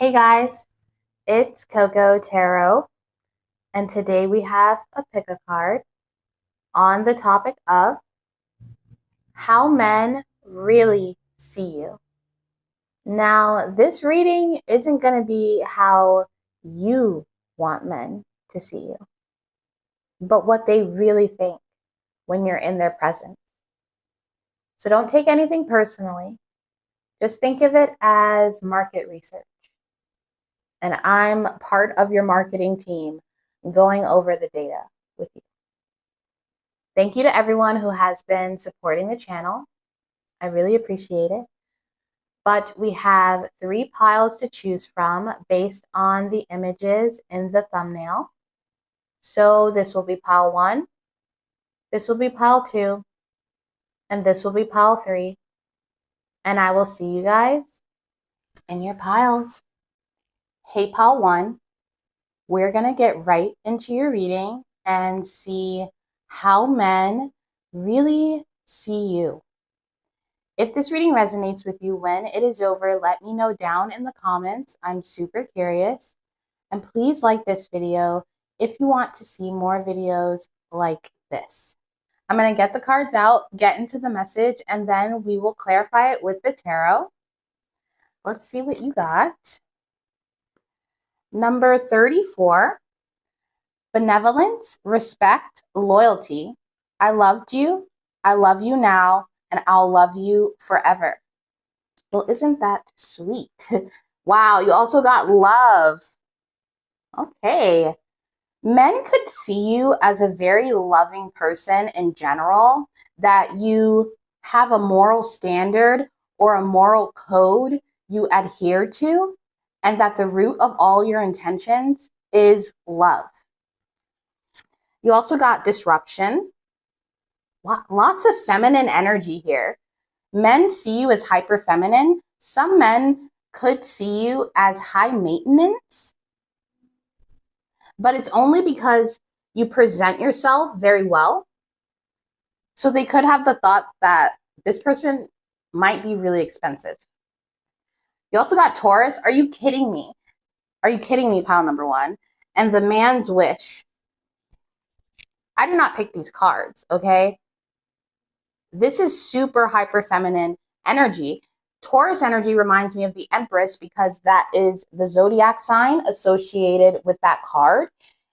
Hey guys, it's CocoaTarot, and today we have a pick-a-card on the topic of how men really see you. Now, this reading isn't going to be how you want men to see you, but what they really think when you're in their presence. So don't take anything personally. Just think of it as market research. And I'm part of your marketing team going over the data with you. Thank you to everyone who has been supporting the channel. I really appreciate it. But we have 3 piles to choose from based on the images in the thumbnail. So this will be pile 1, this will be pile 2, and this will be pile 3. And I will see you guys in your piles. Hey, pile 1, we're going to get right into your reading and see how men really see you. If this reading resonates with you when it is over, let me know down in the comments. I'm super curious. And please like this video if you want to see more videos like this. I'm going to get the cards out, get into the message, and then we will clarify it with the tarot. Let's see what you got. Number 34. Benevolence, respect, loyalty. I loved you, I love you now, and I'll love you forever. Well, isn't that sweet? Wow, you also got love. Okay. Men could see you as a very loving person in general, that you have a moral standard or a moral code you adhere to, and that the root of all your intentions is love. You also got disruption. Lots of feminine energy here. Men see you as hyper feminine. Some men could see you as high maintenance, but it's only because you present yourself very well. So they could have the thought that this person might be really expensive. You also got Taurus. Are you kidding me? Are you kidding me, pile number 1? And the man's wish. I did not pick these cards, okay? This is super hyper feminine energy. Taurus energy reminds me of the Empress because that is the zodiac sign associated with that card.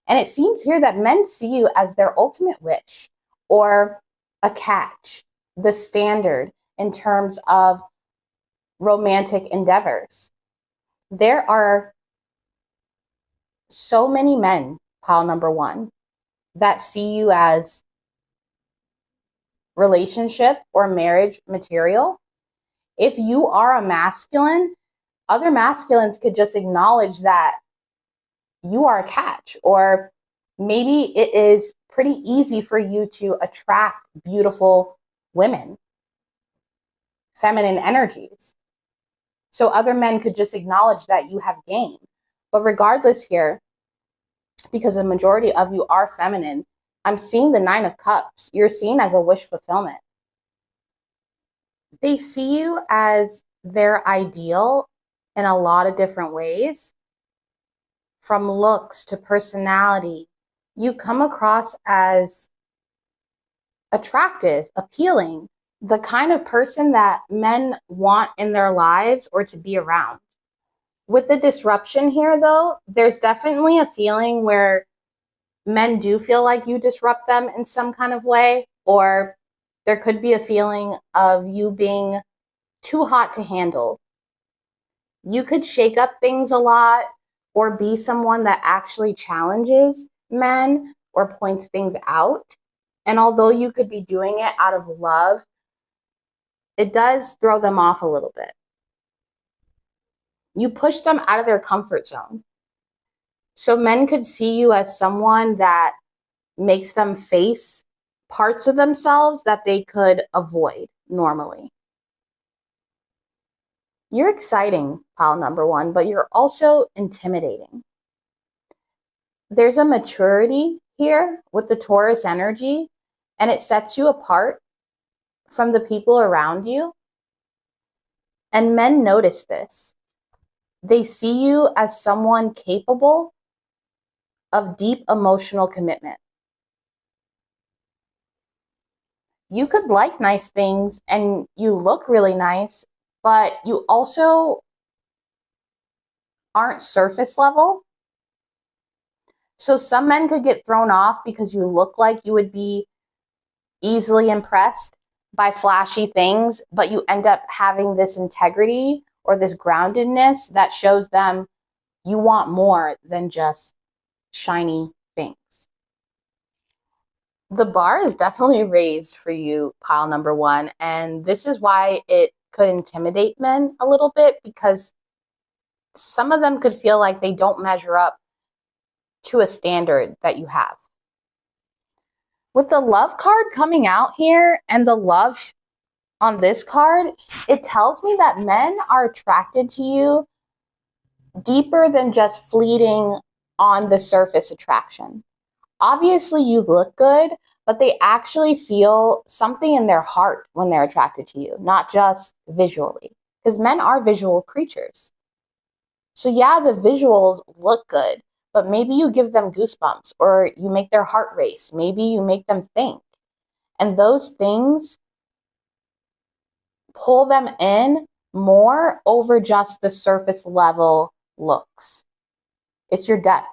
And it seems here that men see you as their ultimate wish or a catch, the standard in terms of romantic endeavors. There are so many men, pile number 1, that see you as relationship or marriage material. If you are a masculine, other masculines could just acknowledge that you are a catch, or maybe it is pretty easy for you to attract beautiful women, feminine energies. So other men could just acknowledge that you have game. But regardless here, because the majority of you are feminine, I'm seeing the 9 of Cups. You're seen as a wish fulfillment. They see you as their ideal in a lot of different ways. From looks to personality, you come across as attractive, appealing, the kind of person that men want in their lives or to be around. With the disruption here, though, there's definitely a feeling where men do feel like you disrupt them in some kind of way, or there could be a feeling of you being too hot to handle. You could shake up things a lot or be someone that actually challenges men or points things out. And although you could be doing it out of love, it does throw them off a little bit. You push them out of their comfort zone. So men could see you as someone that makes them face parts of themselves that they could avoid normally. You're exciting, pile number 1, but you're also intimidating. There's a maturity here with the Taurus energy, and it sets you apart from the people around you. And men notice this. They see you as someone capable of deep emotional commitment. You could like nice things and you look really nice, but you also aren't surface level. So some men could get thrown off because you look like you would be easily impressed by flashy things, but you end up having this integrity or this groundedness that shows them you want more than just shiny things. The bar is definitely raised for you, pile number one, and this is why it could intimidate men a little bit, because some of them could feel like they don't measure up to a standard that you have. With the love card coming out here and the love on this card, it tells me that men are attracted to you deeper than just fleeting on the surface attraction. Obviously, you look good, but they actually feel something in their heart when they're attracted to you, not just visually, because men are visual creatures. So yeah, the visuals look good, but maybe you give them goosebumps or you make their heart race. Maybe you make them think. And those things pull them in more over just the surface level looks. It's your depth.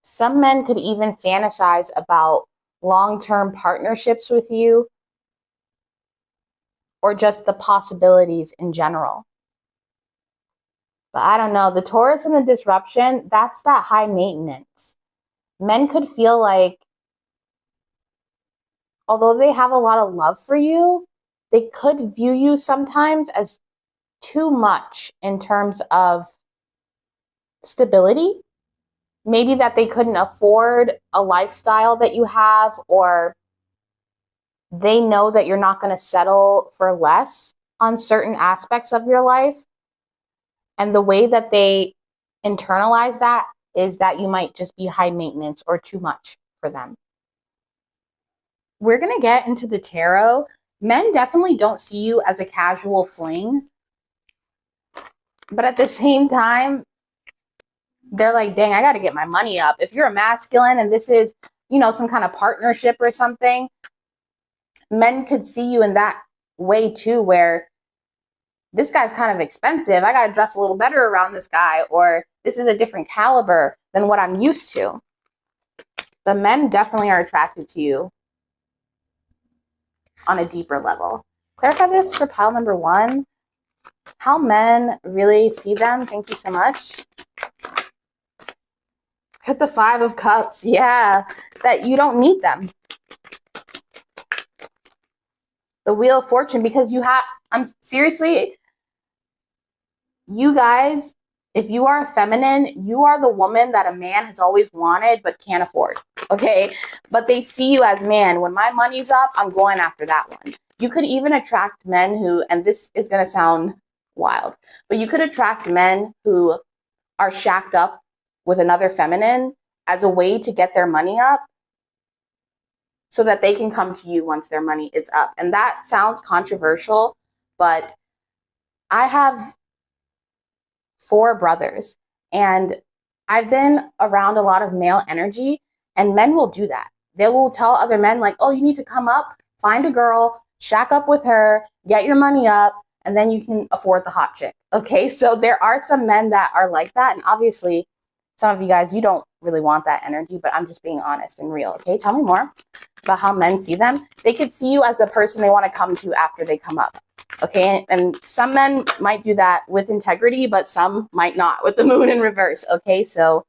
Some men could even fantasize about long-term partnerships with you or just the possibilities in general. But I don't know, the Taurus and the disruption, that's that high maintenance. Men could feel like, although they have a lot of love for you, they could view you sometimes as too much in terms of stability. Maybe that they couldn't afford a lifestyle that you have, or they know that you're not going to settle for less on certain aspects of your life. And the way that they internalize that is that you might just be high maintenance or too much for them. We're going to get into the tarot. Men definitely don't see you as a casual fling. But at the same time, they're like, dang, I got to get my money up. If you're a masculine and this is, some kind of partnership or something, men could see you in that way too, where this guy's kind of expensive. I got to dress a little better around this guy, or this is a different caliber than what I'm used to. But men definitely are attracted to you on a deeper level. Clarify this for pile number one. How men really see them. Thank you so much. Hit the 5 of Cups. Yeah, that you don't need them. The Wheel of Fortune, because seriously, you guys, if you are feminine, you are the woman that a man has always wanted but can't afford. Okay? But they see you as, man, when my money's up, I'm going after that one. You could even attract men who, and this is going to sound wild, but you could attract men who are shacked up with another feminine as a way to get their money up so that they can come to you once their money is up. And that sounds controversial, but I have 4 brothers, and I've been around a lot of male energy, and men will do that. They will tell other men like, oh, you need to come up, find a girl, shack up with her, get your money up, and then you can afford the hot chick. Okay, so there are some men that are like that, and obviously some of you guys, you don't really want that energy, but I'm just being honest and real. Okay, tell me more about how men see them. They could see you as the person they want to come to after they come up. Okay, and some men might do that with integrity, but some might not with the moon in reverse. Okay, so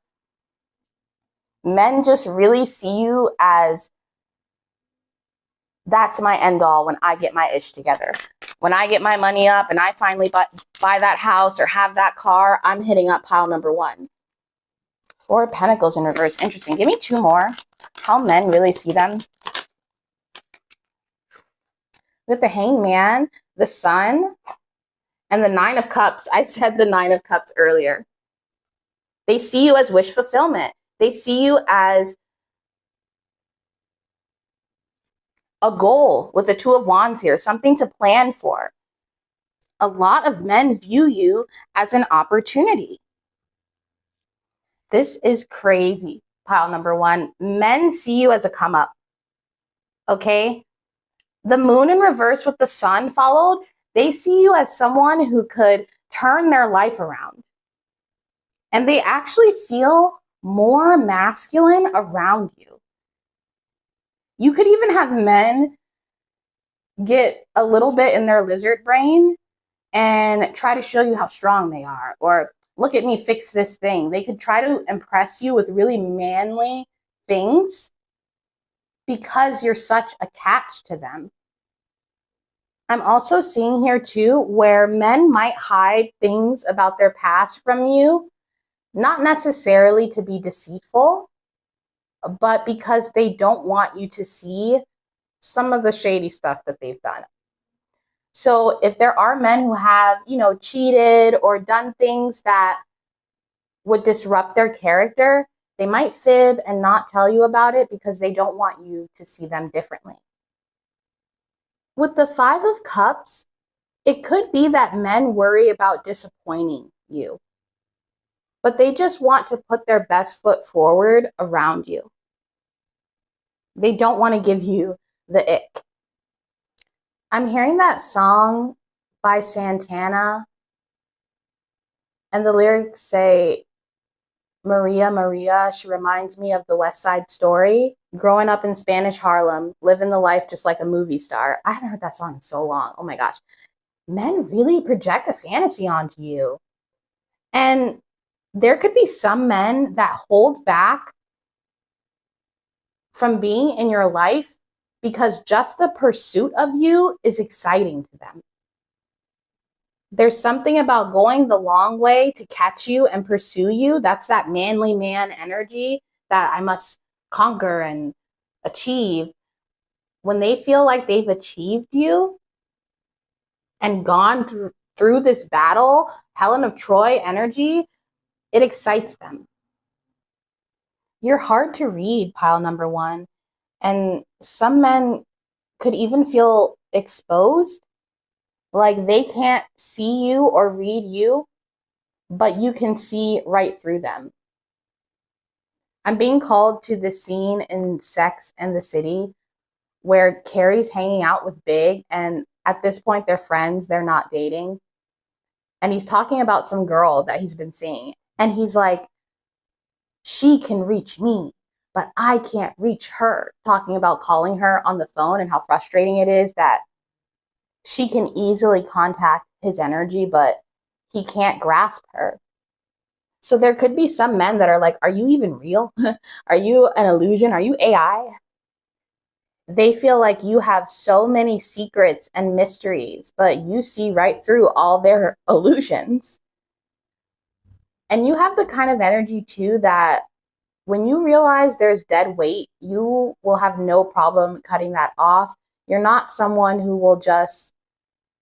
men just really see you as, that's my end all when I get my ish together. When I get my money up and I finally buy that house or have that car, I'm hitting up pile number one. 4 of Pentacles in reverse. Interesting. Give me 2 more. How men really see them. With the Hangman, the Sun, and the 9 of Cups. I said the 9 of Cups earlier. They see you as wish fulfillment. They see you as a goal with the 2 of Wands here, something to plan for. a lot of men view you as an opportunity. This is crazy, pile number one. Men see you as a come up, okay? The moon in reverse with the sun followed, they see you as someone who could turn their life around. And they actually feel more masculine around you. You could even have men get a little bit in their lizard brain and try to show you how strong they are, or look at me fix this thing. They could try to impress you with really manly things because you're such attached to them. I'm also seeing here too where men might hide things about their past from you, not necessarily to be deceitful, but because they don't want you to see some of the shady stuff that they've done. So if there are men who have, cheated or done things that would disrupt their character, they might fib and not tell you about it because they don't want you to see them differently. With the 5 of Cups, it could be that men worry about disappointing you, but they just want to put their best foot forward around you. They don't want to give you the ick. I'm hearing that song by Santana, and the lyrics say, Maria, Maria, she reminds me of the West Side Story. Growing up in Spanish Harlem, living the life just like a movie star. I haven't heard that song in so long. Oh my gosh. Men really project a fantasy onto you. And there could be some men that hold back from being in your life because just the pursuit of you is exciting to them. There's something about going the long way to catch you and pursue you. That's that manly man energy that I must conquer and achieve. When they feel like they've achieved you and gone through this battle, Helen of Troy energy, it excites them. You're hard to read, pile number one. And some men could even feel exposed, like they can't see you or read you, but you can see right through them. I'm being called to the scene in Sex and the City where Carrie's hanging out with Big, and at this point they're friends, they're not dating. And he's talking about some girl that he's been seeing. And he's like, she can reach me, but I can't reach her. Talking about calling her on the phone and how frustrating it is that she can easily contact his energy, but he can't grasp her. So there could be some men that are like, are you even real? Are you an illusion? Are you AI? They feel like you have so many secrets and mysteries, but you see right through all their illusions. And you have the kind of energy too that when you realize there's dead weight, you will have no problem cutting that off. You're not someone who will just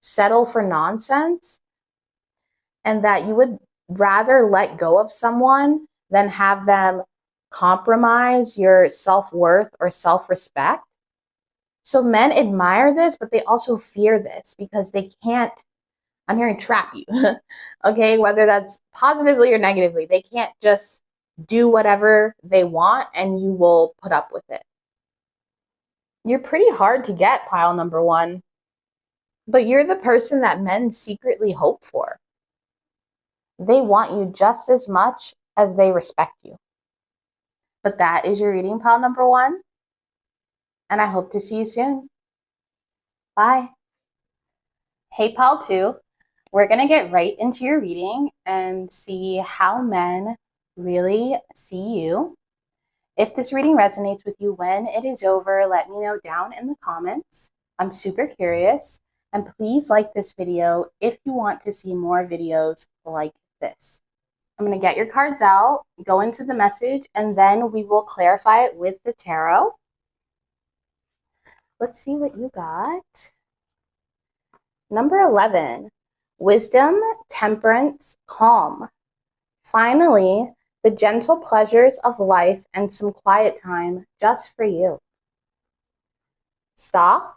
settle for nonsense, and that you would rather let go of someone than have them compromise your self-worth or self-respect. So men admire this, but they also fear this because they can't, I'm hearing, trap you. Okay, whether that's positively or negatively, they can't just do whatever they want and you will put up with it. You're pretty hard to get, pile number one, but you're the person that men secretly hope for. They want you just as much as they respect you. But that is your reading, pile number one, and I hope to see you soon. Bye. Hey, pile two. We're going to get right into your reading and see how men really see you. If this reading resonates with you when it is over, let me know down in the comments. I'm super curious. And please like this video if you want to see more videos like this. I'm going to get your cards out, go into the message, and then we will clarify it with the tarot. Let's see what you got. Number 11. Wisdom, temperance, calm. Finally, the gentle pleasures of life and some quiet time just for you. Stop.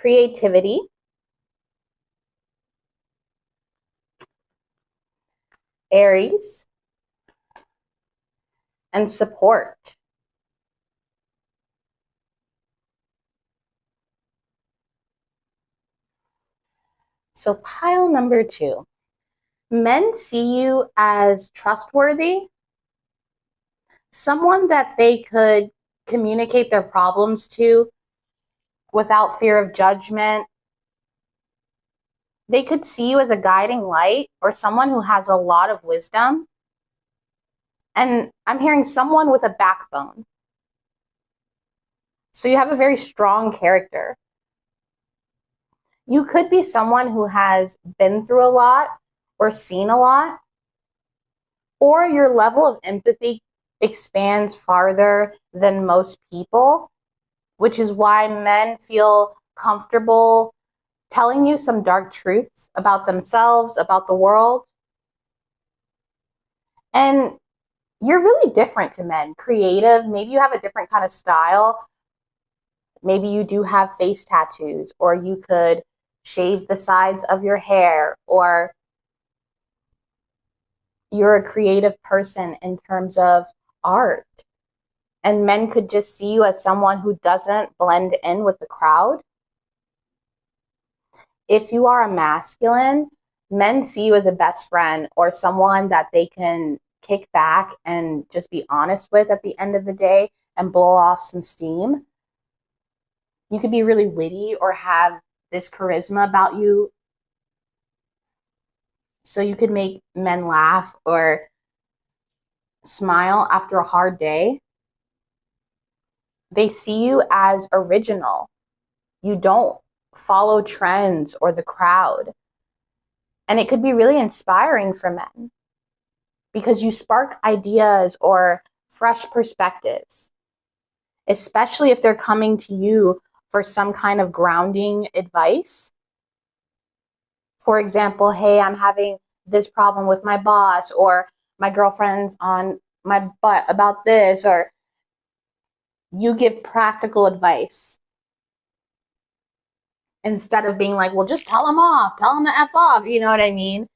creativity, Aries, and support. So pile number 2. Men see you as trustworthy, someone that they could communicate their problems to without fear of judgment. They could see you as a guiding light or someone who has a lot of wisdom. And I'm hearing someone with a backbone. So you have a very strong character. You could be someone who has been through a lot or seen a lot, or your level of empathy expands farther than most people, which is why men feel comfortable telling you some dark truths about themselves, about the world. And you're really different to men, creative. Maybe you have a different kind of style. Maybe you do have face tattoos, or you could shave the sides of your hair, or you're a creative person in terms of art. And men could just see you as someone who doesn't blend in with the crowd. If you are a masculine, men see you as a best friend or someone that they can kick back and just be honest with at the end of the day and blow off some steam. You could be really witty or have this charisma about you, so you could make men laugh or smile after a hard day. They see you as original. You don't follow trends or the crowd. And it could be really inspiring for men because you spark ideas or fresh perspectives, especially if they're coming to you for some kind of grounding advice. For example, hey, I'm having this problem with my boss, or my girlfriend's on my butt about this, or you give practical advice instead of being like, well, just tell them off, tell them to F off. You know what I mean?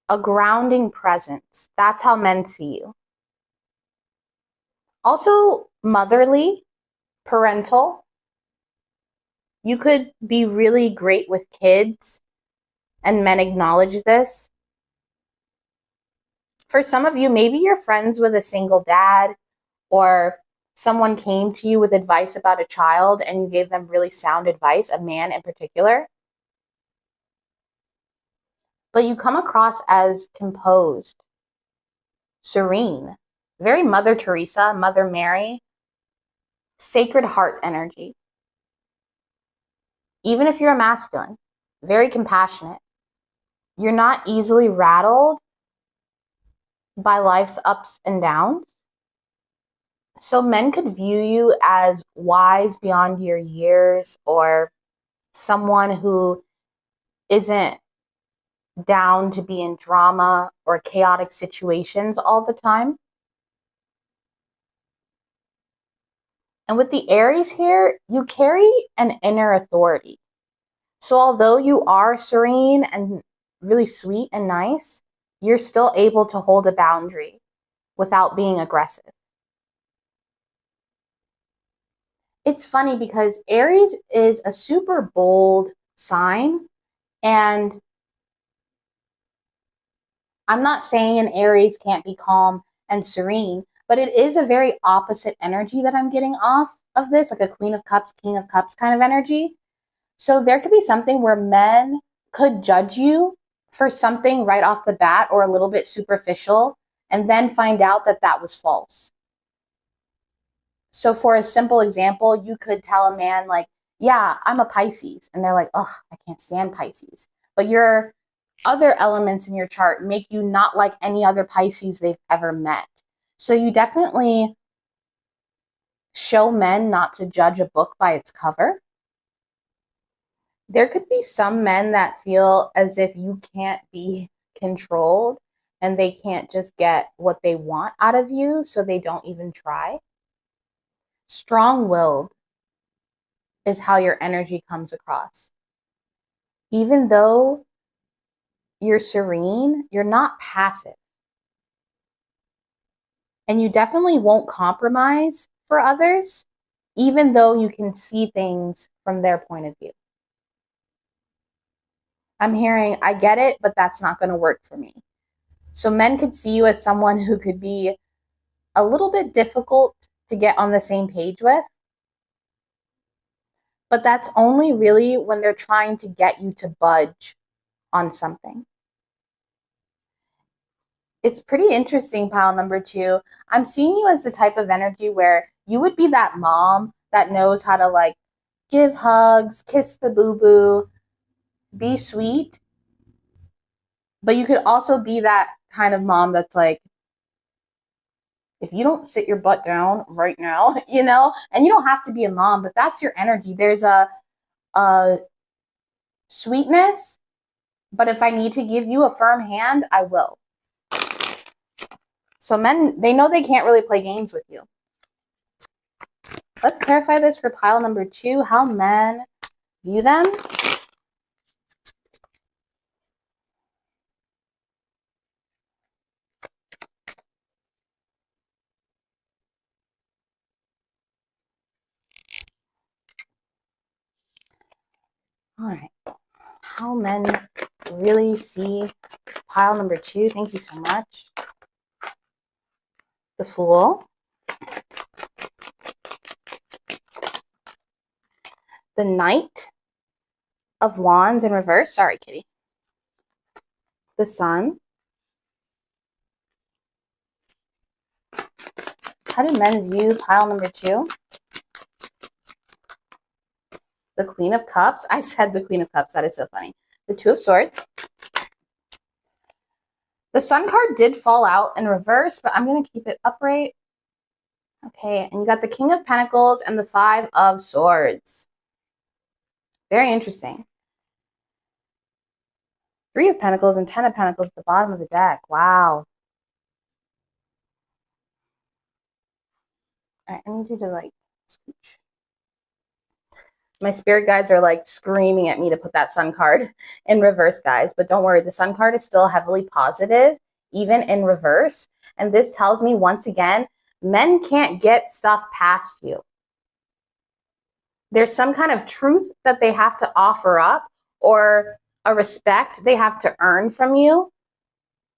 A grounding presence. That's how men see you. Also, motherly, parental. You could be really great with kids, and men acknowledge this. For some of you, maybe you're friends with a single dad, or someone came to you with advice about a child and you gave them really sound advice, a man in particular. But you come across as composed, serene, very Mother Teresa, Mother Mary, Sacred Heart energy. Even if you're a masculine, very compassionate. You're not easily rattled by life's ups and downs. So men could view you as wise beyond your years, or someone who isn't down to be in drama or chaotic situations all the time. And with the Aries here, you carry an inner authority. So although you are serene and really sweet and nice, you're still able to hold a boundary without being aggressive. It's funny because Aries is a super bold sign, and I'm not saying an Aries can't be calm and serene, but it is a very opposite energy that I'm getting off of this, like a Queen of Cups, King of Cups kind of energy. So there could be something where men could judge you for something right off the bat or a little bit superficial, and then find out that that was false. So for a simple example, you could tell a man like, yeah, I'm a Pisces. And they're like, oh, I can't stand Pisces. But your other elements in your chart make you not like any other Pisces they've ever met. So you definitely show men not to judge a book by its cover. There could be some men that feel as if you can't be controlled and they can't just get what they want out of you, so they don't even try. Strong-willed. is how your energy comes across. Even though you're serene, you're not passive. And you definitely won't compromise for others, even though you can see things from their point of view. I'm hearing, I get it, but that's not going to work for me. So men could see you as someone who could be a little bit difficult to get on the same page with. But that's only really when they're trying to get you to budge on something. It's pretty interesting, pile number 2. I'm seeing you as the type of energy where you would be that mom that knows how to like give hugs, kiss the boo-boo, be sweet. But you could also be that kind of mom that's like, if you don't sit your butt down right now, you know, and you don't have to be a mom, but that's your energy. There's a sweetness, but if I need to give you a firm hand, I will. So men, they know they can't really play games with you. Let's clarify this for pile number 2, how men view them. All right. How men really see pile number 2. Thank you so much. The Fool. The Knight of Wands in reverse. Sorry, kitty. The Sun. How do men view pile number 2? The Queen of Cups. I said the Queen of Cups. That is so funny. The Two of Swords. The Sun card did fall out in reverse, but I'm going to keep it upright. Okay, and you got the King of Pentacles and the Five of Swords. Very interesting. 3 of Pentacles and 10 of Pentacles at the bottom of the deck. Wow. All right, I need you to like scooch. My spirit guides are like screaming at me to put that Sun card in reverse, guys. But don't worry, the Sun card is still heavily positive, even in reverse. And this tells me, once again, men can't get stuff past you. There's some kind of truth that they have to offer up, or a respect they have to earn from you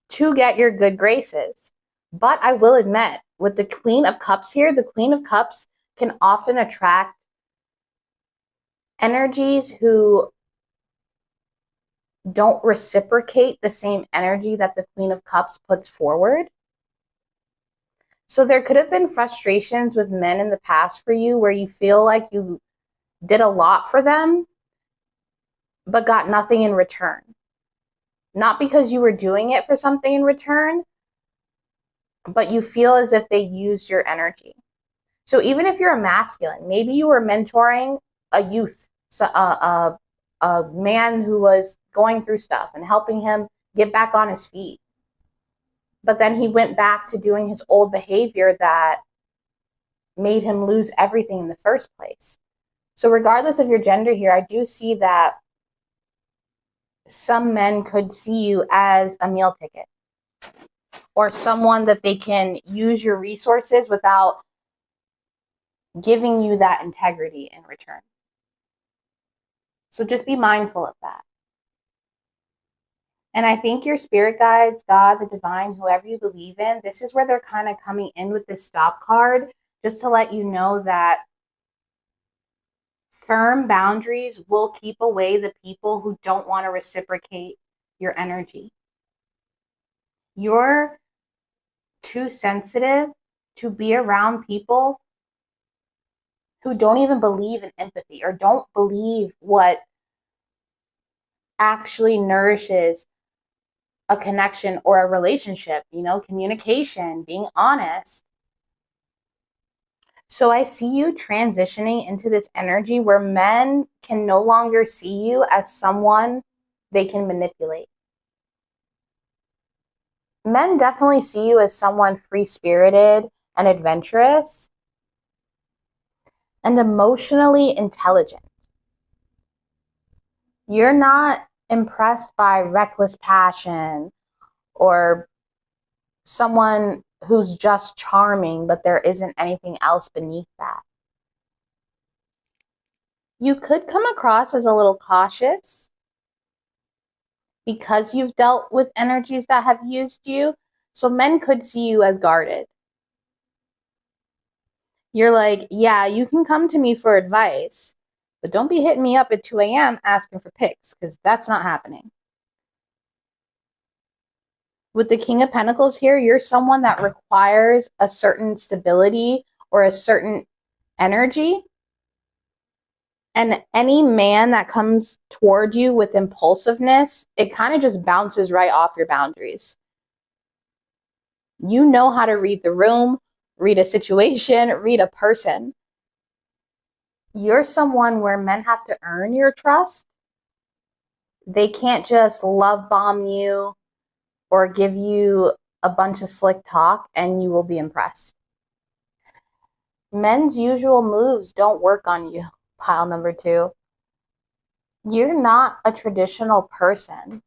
to get your good graces. But I will admit, with the Queen of Cups here, the Queen of Cups can often attract energies who don't reciprocate the same energy that the Queen of Cups puts forward. So there could have been frustrations with men in the past for you where you feel like you did a lot for them, but got nothing in return. Not because you were doing it for something in return, but you feel as if they used your energy. So even if you're a masculine, maybe you were mentoring a youth, a man who was going through stuff and helping him get back on his feet. But then he went back to doing his old behavior that made him lose everything in the first place. So regardless of your gender here, I do see that some men could see you as a meal ticket or someone that they can use your resources without giving you that integrity in return. So just be mindful of that. And I think your spirit guides, God, the divine, whoever you believe in, this is where they're kind of coming in with this stop card, just to let you know that firm boundaries will keep away the people who don't want to reciprocate your energy. You're too sensitive to be around people who don't even believe in empathy or don't believe what actually nourishes a connection or a relationship, you know, communication, being honest. So I see you transitioning into this energy where men can no longer see you as someone they can manipulate. Men definitely see you as someone free-spirited and adventurous. and emotionally intelligent. You're not impressed by reckless passion or someone who's just charming, but there isn't anything else beneath that. You could come across as a little cautious because you've dealt with energies that have used you. So men could see you as guarded. You're like, yeah, you can come to me for advice, but don't be hitting me up at 2 a.m. asking for pics, because that's not happening. With the King of Pentacles here, you're someone that requires a certain stability or a certain energy. And any man that comes toward you with impulsiveness, it kind of just bounces right off your boundaries. You know how to read the room, read a situation, read a person. You're someone where men have to earn your trust. They can't just love bomb you or give you a bunch of slick talk and you will be impressed. Men's usual moves don't work on you, pile number 2. You're not a traditional person.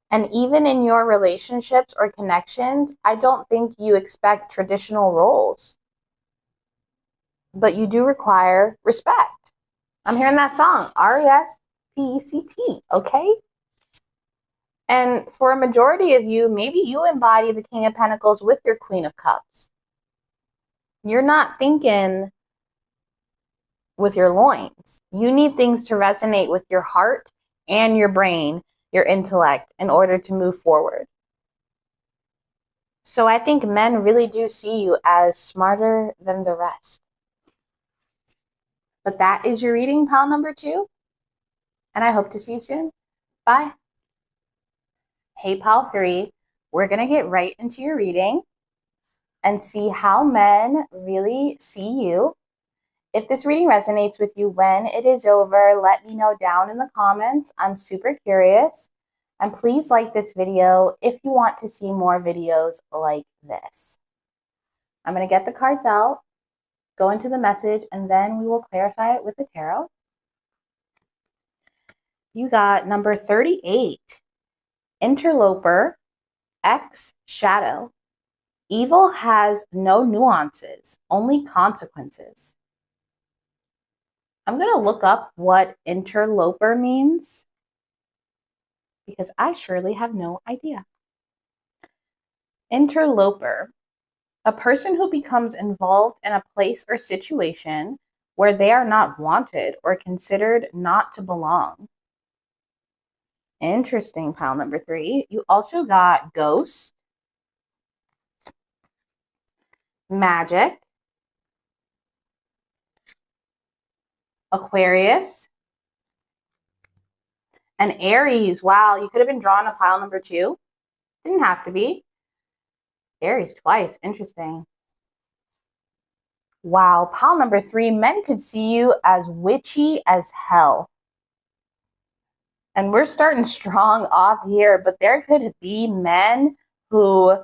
And even in your relationships or connections, I don't think you expect traditional roles. But you do require respect. I'm hearing that song, R-E-S-P-E-C-T, okay? And for a majority of you, maybe you embody the King of Pentacles with your Queen of Cups. You're not thinking with your loins. You need things to resonate with your heart and your brain, your intellect, in order to move forward. So I think men really do see you as smarter than the rest. But that is your reading, pile number 2. And I hope to see you soon. Bye. Hey, pile 3. We're going to get right into your reading and see how men really see you. If this reading resonates with you when it is over, let me know down in the comments. I'm super curious. And please like this video if you want to see more videos like this. I'm going to get the cards out, go into the message, and then we will clarify it with the tarot. You got number 38, interloper, X shadow. Evil has no nuances, only consequences. I'm going to look up what interloper means because I surely have no idea. Interloper, a person who becomes involved in a place or situation where they are not wanted or considered not to belong. Interesting, pile number 3. You also got ghost, magic, Aquarius, and Aries. Wow, you could have been drawn a pile number 2. Didn't have to be. Aries twice. Interesting. Wow, pile number 3. Men could see you as witchy as hell. And we're starting strong off here, but there could be men who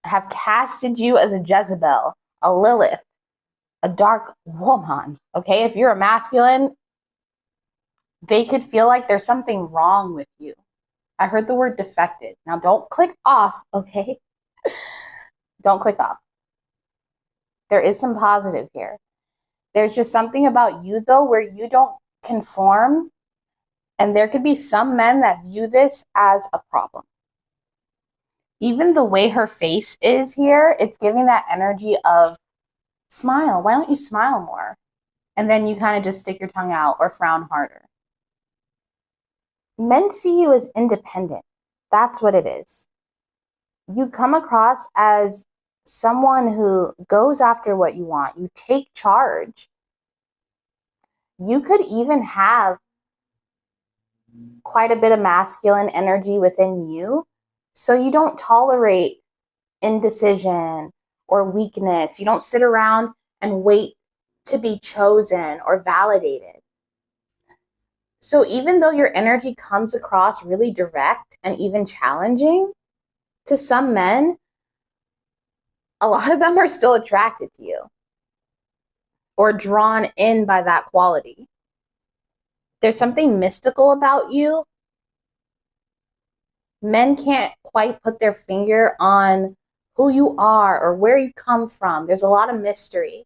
have casted you as a Jezebel, a Lilith, a dark woman. Okay, if you're a masculine, they could feel like there's something wrong with you. I heard the word defected. Now don't click off, okay? Don't click off. There is some positive here. There's just something about you, though, where you don't conform. And there could be some men that view this as a problem. Even the way her face is here, it's giving that energy of smile. Why don't you smile more? And then you kind of just stick your tongue out or frown harder. Men see you as independent. That's what it is. You come across as someone who goes after what you want. You take charge. You could even have quite a bit of masculine energy within you, so you don't tolerate indecision or weakness. You don't sit around and wait to be chosen or validated. So even though your energy comes across really direct and even challenging to some men, a lot of them are still attracted to you. or drawn in by that quality. There's something mystical about you. Men can't quite put their finger on who you are or where you come from. There's a lot of mystery.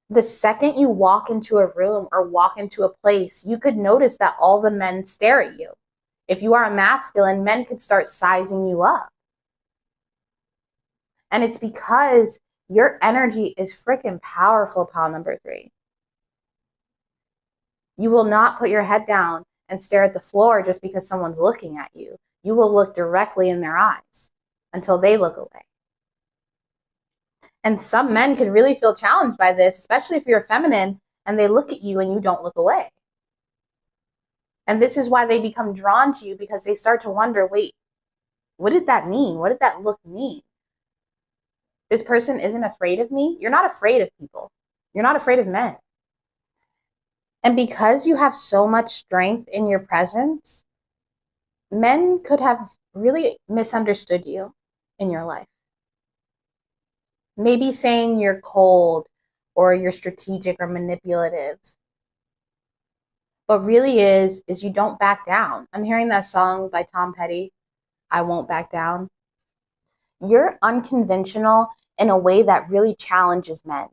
The second you walk into a room or walk into a place, you could notice that all the men stare at you. If you are a masculine, men could start sizing you up. And it's because your energy is freaking powerful, pile number 3. You will not put your head down and stare at the floor just because someone's looking at you. You will look directly in their eyes until they look away. And some men can really feel challenged by this, especially if you're feminine and they look at you and you don't look away. And this is why they become drawn to you, because they start to wonder, wait, what did that mean? What did that look mean? This person isn't afraid of me. You're not afraid of people. You're not afraid of men. And because you have so much strength in your presence, men could have really misunderstood you in your life. Maybe saying you're cold or you're strategic or manipulative. What really is you don't back down. I'm hearing that song by Tom Petty, I Won't Back Down. You're unconventional in a way that really challenges men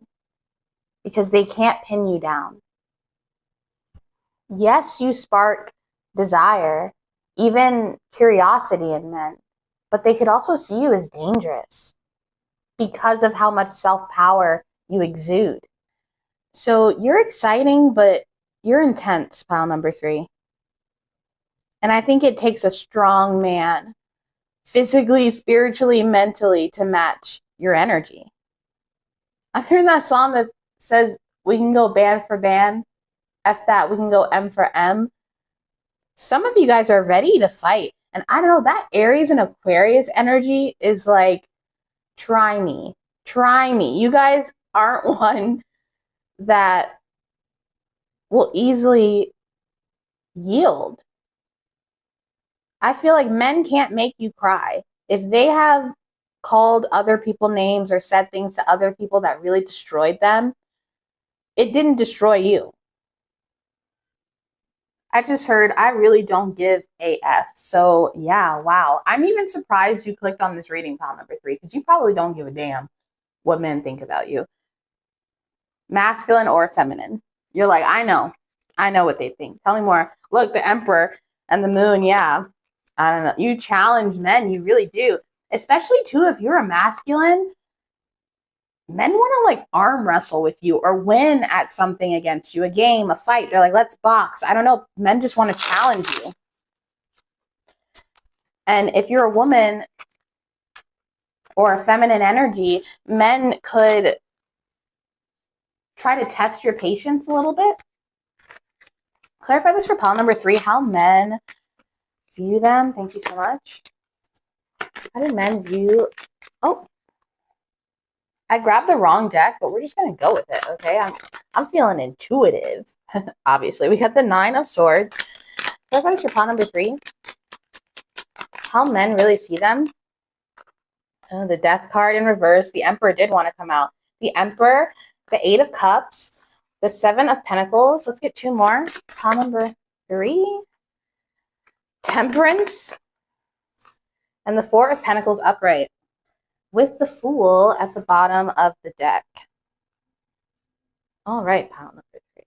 because they can't pin you down. Yes, you spark desire, even curiosity in men, but they could also see you as dangerous because of how much self-power you exude. So you're exciting, but you're intense, pile number 3. And I think it takes a strong man, physically, spiritually, mentally, to match your energy. I'm hearing that song that says we can go band for band, F that, we can go M for M. Some of you guys are ready to fight. And I don't know, that Aries and Aquarius energy is like, try me. Try me. You guys aren't one that will easily yield. I feel like men can't make you cry. If they have called other people names or said things to other people that really destroyed them, it didn't destroy you. I just heard, I really don't give a F. So yeah, wow. I'm even surprised you clicked on this reading, pile number 3, because you probably don't give a damn what men think about you. Masculine or feminine. You're like, I know what they think. Tell me more. Look, the Emperor and the Moon, yeah. I don't know. You challenge men, you really do. Especially too, if you're a masculine, men want to like arm wrestle with you or win at something against you, a game, a fight. They're like, let's box. I don't know. Men just want to challenge you. And if you're a woman or a feminine energy, men could try to test your patience a little bit. Clarify this for pile number 3, how men view them. Thank you so much. How do men view... Oh, I grabbed the wrong deck, but we're just going to go with it, okay? I'm feeling intuitive, obviously. We got the 9 of Swords. Clarify this for pile number 3. How men really see them. Oh, the Death card in reverse. The Emperor did want to come out. The Emperor, the 8 of Cups, the 7 of Pentacles. Let's get 2 more. Pile number 3. Temperance. And the 4 of Pentacles upright. With the Fool at the bottom of the deck. All right, pile number 3.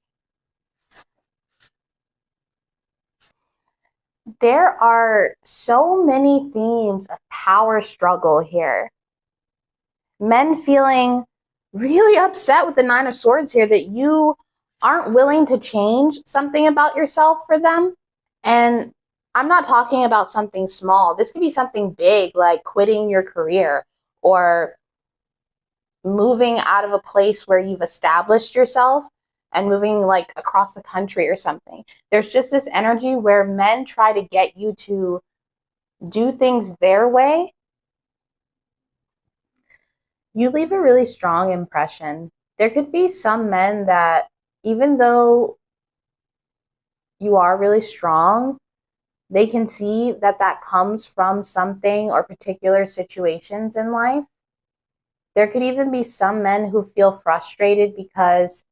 There are so many themes of power struggle here. Men feeling really upset with the 9 of Swords here that you aren't willing to change something about yourself for them. And I'm not talking about something small. This could be something big, like quitting your career or moving out of a place where you've established yourself and moving like across the country or something. There's just this energy where men try to get you to do things their way. You leave a really strong impression. There could be some men that, even though you are really strong, they can see that that comes from something or particular situations in life. There could even be some men who feel frustrated because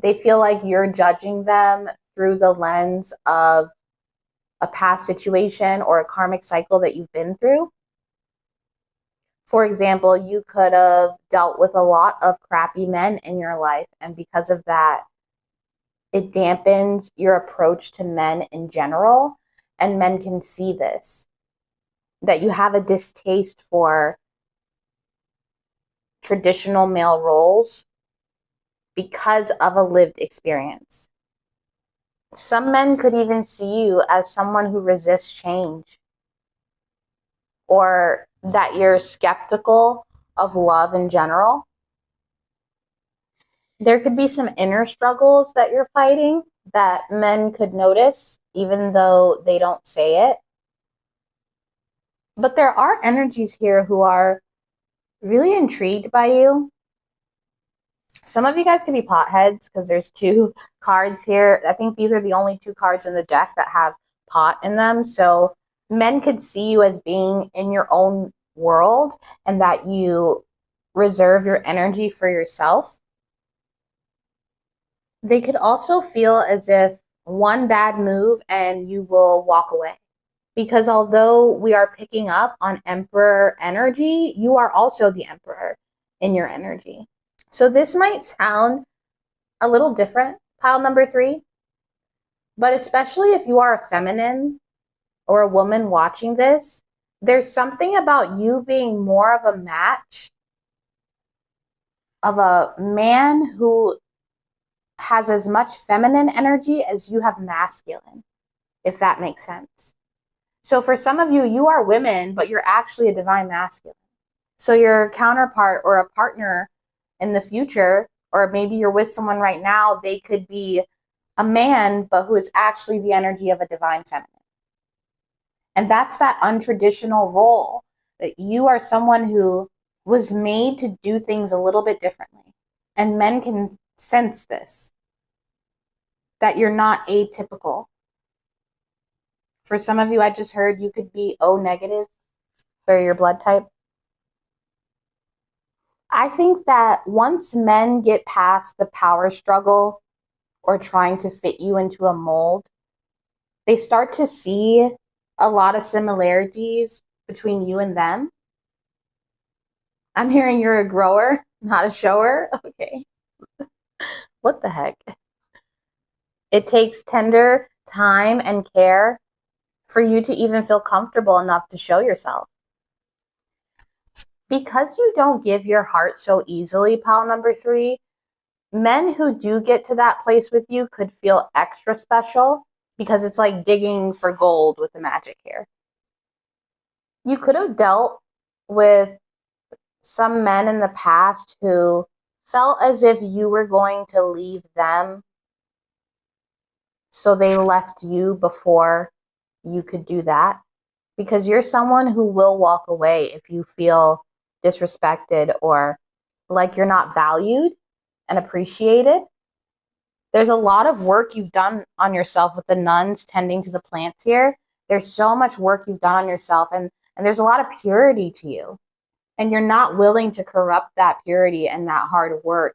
they feel like you're judging them through the lens of a past situation or a karmic cycle that you've been through. For example, you could have dealt with a lot of crappy men in your life, and because of that, it dampens your approach to men in general, and men can see this, that you have a distaste for traditional male roles because of a lived experience. Some men could even see you as someone who resists change, or that you're skeptical of love in general. There could be some inner struggles that you're fighting that men could notice, even though they don't say it. But there are energies here who are really intrigued by you. Some of you guys could be potheads because there's 2 cards here. I think these are the only 2 cards in the deck that have pot in them. So men could see you as being in your own world and that you reserve your energy for yourself. They could also feel as if one bad move and you will walk away. Because although we are picking up on Emperor energy, you are also the Emperor in your energy. So this might sound a little different, pile number 3, but especially if you are a feminine or a woman watching this, there's something about you being more of a match of a man who has as much feminine energy as you have masculine, if that makes sense. So for some of you, you are women, but you're actually a divine masculine. So your counterpart or a partner in the future, or maybe you're with someone right now, they could be a man, but who is actually the energy of a divine feminine. And that's that untraditional role, that you are someone who was made to do things a little bit differently. And men can sense this, that you're not atypical. For some of you, I just heard you could be O negative for your blood type. I think that once men get past the power struggle or trying to fit you into a mold, they start to see a lot of similarities between you and them. I'm hearing you're a grower, not a shower. Okay. What the heck? It takes tender time and care for you to even feel comfortable enough to show yourself. Because you don't give your heart so easily, pile number 3, men who do get to that place with you could feel extra special because it's like digging for gold with the magic here. You could have dealt with some men in the past who felt as if you were going to leave them, so they left you before you could do that. Because you're someone who will walk away if you feel disrespected or like you're not valued and appreciated. There's a lot of work you've done on yourself with the nuns tending to the plants here. There's so much work you've done on yourself, and there's a lot of purity to you. And you're not willing to corrupt that purity and that hard work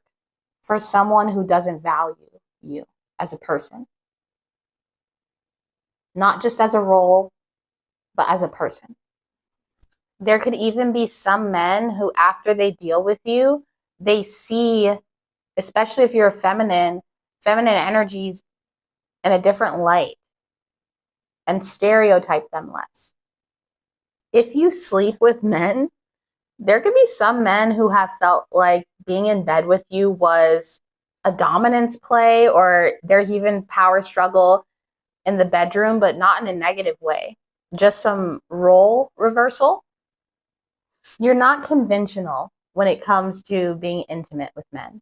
for someone who doesn't value you as a person. Not just as a role, but as a person. There could even be some men who, after they deal with you, they see, especially if you're a feminine energies in a different light and stereotype them less. If you sleep with men, there could be some men who have felt like being in bed with you was a dominance play, or there's even power struggle in the bedroom, but not in a negative way. Just some role reversal. You're not conventional when it comes to being intimate with men.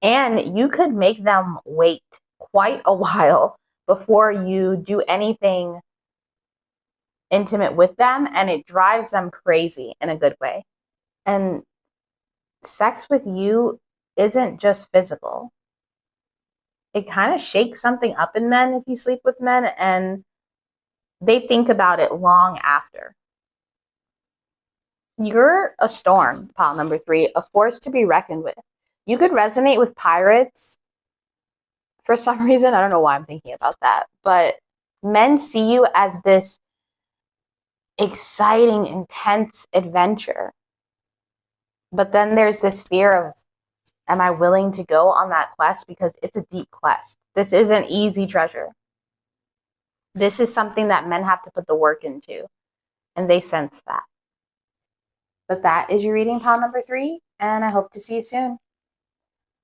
And you could make them wait quite a while before you do anything intimate with them, and it drives them crazy in a good way. And sex with you isn't just physical. It kind of shakes something up in men if you sleep with men, and they think about it long after. You're a storm, pile number 3, a force to be reckoned with. You could resonate with pirates for some reason. I don't know why I'm thinking about that. But men see you as this exciting, intense adventure. But then there's this fear of, am I willing to go on that quest? Because it's a deep quest. This isn't easy treasure. This is something that men have to put the work into. And they sense that. But that is your reading, pile number 3. And I hope to see you soon.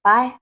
Bye.